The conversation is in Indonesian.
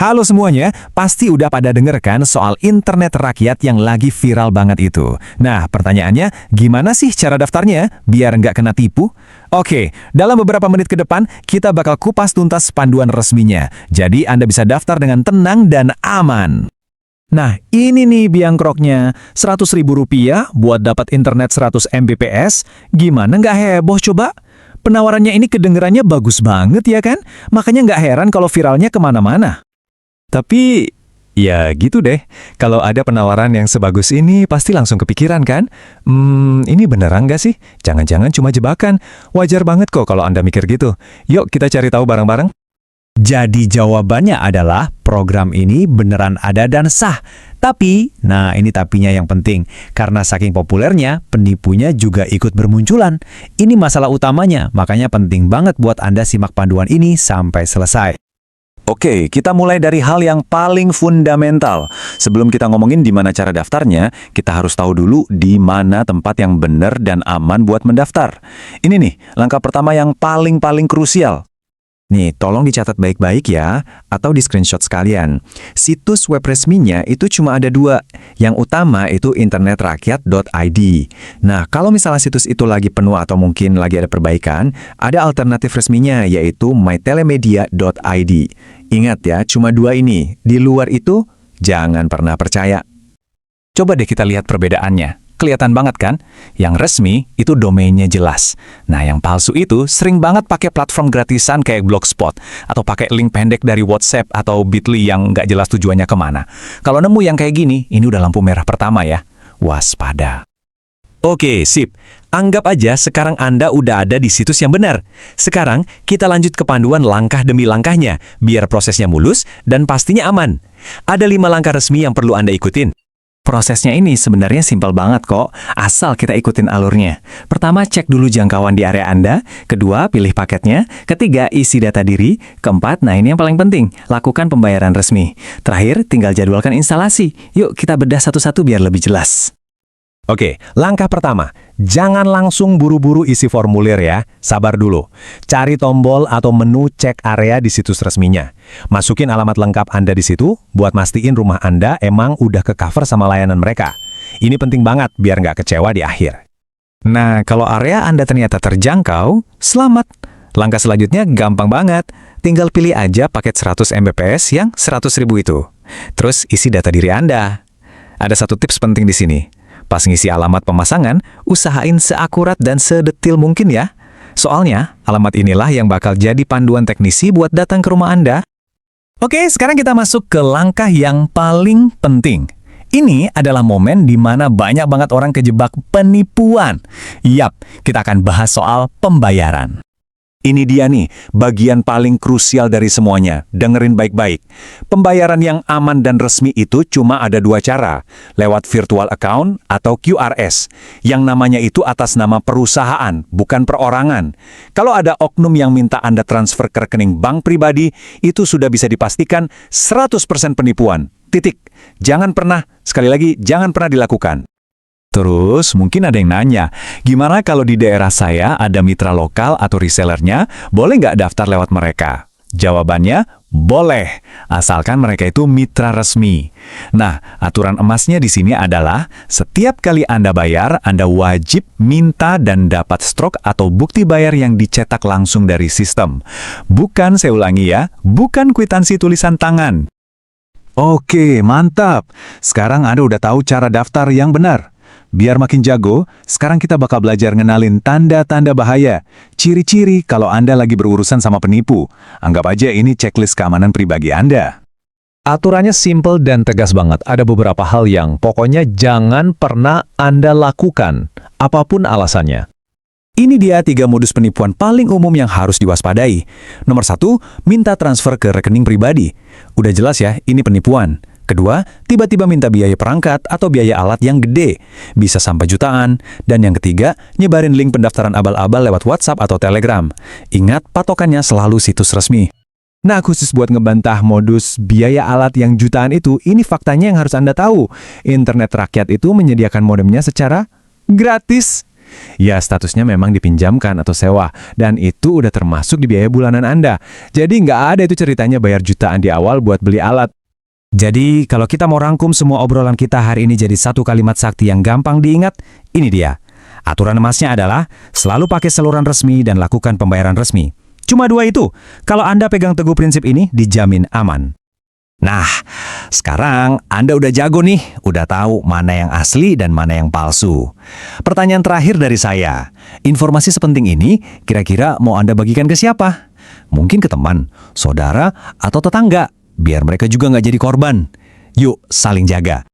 Halo semuanya, pasti udah pada denger kan soal internet rakyat yang lagi viral banget itu. Nah, pertanyaannya, gimana sih cara daftarnya biar nggak kena tipu? Oke, dalam beberapa menit ke depan, kita bakal kupas tuntas panduan resminya. Jadi Anda bisa daftar dengan tenang dan aman. Nah, ini nih biang kroknya. Rp100.000 buat dapat internet 100 Mbps. Gimana nggak heboh coba? Penawarannya ini kedengerannya bagus banget ya kan? Makanya nggak heran kalau viralnya kemana-mana. Tapi, ya gitu deh. Kalau ada penawaran yang sebagus ini, pasti langsung kepikiran kan? Ini beneran nggak sih? Jangan-jangan cuma jebakan. Wajar banget kok kalau Anda mikir gitu. Yuk kita cari tahu bareng-bareng. Jadi jawabannya adalah program ini beneran ada dan sah. Tapi, nah ini tapinya yang penting. Karena saking populernya, penipunya juga ikut bermunculan. Ini masalah utamanya, makanya penting banget buat Anda simak panduan ini sampai selesai. Oke, kita mulai dari hal yang paling fundamental. Sebelum kita ngomongin di mana cara daftarnya, kita harus tahu dulu di mana tempat yang benar dan aman buat mendaftar. Ini nih, langkah pertama yang paling krusial. Nih, tolong dicatat baik-baik ya, atau di screenshot sekalian. Situs web resminya itu cuma ada 2. Yang utama itu internetrakyat.id. Nah, kalau misalnya situs itu lagi penuh atau mungkin lagi ada perbaikan, ada alternatif resminya yaitu mytelemedia.id. Ingat ya, cuma 2 ini. Di luar itu, jangan pernah percaya. Coba deh kita lihat perbedaannya. Kelihatan banget kan? Yang resmi itu domainnya jelas. Nah, yang palsu itu sering banget pakai platform gratisan kayak Blogspot atau pakai link pendek dari WhatsApp atau Bitly yang nggak jelas tujuannya kemana. Kalau nemu yang kayak gini, ini udah lampu merah pertama ya. Waspada. Oke, sip. Anggap aja sekarang Anda udah ada di situs yang benar. Sekarang kita lanjut ke panduan langkah demi langkahnya, biar prosesnya mulus dan pastinya aman. Ada 5 langkah resmi yang perlu Anda ikutin. Prosesnya ini sebenarnya simpel banget kok, asal kita ikutin alurnya. Pertama, cek dulu jangkauan di area Anda. Kedua, pilih paketnya. Ketiga, isi data diri. Keempat, nah ini yang paling penting, lakukan pembayaran resmi. Terakhir, tinggal jadwalkan instalasi. Yuk kita bedah satu-satu biar lebih jelas. Oke, langkah pertama, jangan langsung buru-buru isi formulir ya, sabar dulu. Cari tombol atau menu cek area di situs resminya. Masukin alamat lengkap Anda di situ, buat mastiin rumah Anda emang udah ke-cover sama layanan mereka. Ini penting banget biar nggak kecewa di akhir. Nah, kalau area Anda ternyata terjangkau, selamat. Langkah selanjutnya gampang banget, tinggal pilih aja paket 100 Mbps yang 100.000 itu. Terus isi data diri Anda. Ada satu tips penting di sini. Pas ngisi alamat pemasangan, usahain seakurat dan sedetil mungkin ya. Soalnya, alamat inilah yang bakal jadi panduan teknisi buat datang ke rumah Anda. Oke, sekarang kita masuk ke langkah yang paling penting. Ini adalah momen di mana banyak banget orang kejebak penipuan. Yap, kita akan bahas soal pembayaran. Ini dia nih, bagian paling krusial dari semuanya. Dengerin baik-baik. Pembayaran yang aman dan resmi itu cuma ada 2 cara. Lewat virtual account atau QRS. Yang namanya itu atas nama perusahaan, bukan perorangan. Kalau ada oknum yang minta Anda transfer ke rekening bank pribadi, itu sudah bisa dipastikan 100% penipuan. Titik. Jangan pernah, sekali lagi, jangan pernah dilakukan. Terus, mungkin ada yang nanya, gimana kalau di daerah saya ada mitra lokal atau resellernya, boleh nggak daftar lewat mereka? Jawabannya, boleh, asalkan mereka itu mitra resmi. Nah, aturan emasnya di sini adalah, setiap kali Anda bayar, Anda wajib minta dan dapat strok atau bukti bayar yang dicetak langsung dari sistem. Bukan, saya ulangi ya, bukan kwitansi tulisan tangan. Oke, mantap. Sekarang Anda udah tahu cara daftar yang benar. Biar makin jago, sekarang kita bakal belajar ngenalin tanda-tanda bahaya. Ciri-ciri kalau Anda lagi berurusan sama penipu. Anggap aja ini checklist keamanan pribadi Anda. Aturannya simple dan tegas banget. Ada beberapa hal yang pokoknya jangan pernah Anda lakukan, apapun alasannya. Ini dia 3 modus penipuan paling umum yang harus diwaspadai. Nomor 1, minta transfer ke rekening pribadi. Udah jelas ya, ini penipuan. Kedua, tiba-tiba minta biaya perangkat atau biaya alat yang gede, bisa sampai jutaan. Dan yang ketiga, nyebarin link pendaftaran abal-abal lewat WhatsApp atau Telegram. Ingat, patokannya selalu situs resmi. Nah, khusus buat ngebantah modus biaya alat yang jutaan itu, ini faktanya yang harus Anda tahu. Internet rakyat itu menyediakan modemnya secara gratis. Ya, statusnya memang dipinjamkan atau sewa, dan itu udah termasuk di biaya bulanan Anda. Jadi nggak ada itu ceritanya bayar jutaan di awal buat beli alat. Jadi, kalau kita mau rangkum semua obrolan kita hari ini jadi satu kalimat sakti yang gampang diingat, ini dia. Aturan emasnya adalah selalu pakai saluran resmi dan lakukan pembayaran resmi. Cuma dua itu. Kalau Anda pegang teguh prinsip ini, dijamin aman. Nah, sekarang Anda udah jago nih, udah tahu mana yang asli dan mana yang palsu. Pertanyaan terakhir dari saya, informasi sepenting ini kira-kira mau Anda bagikan ke siapa? Mungkin ke teman, saudara, atau tetangga, biar mereka juga nggak jadi korban. Yuk, saling jaga.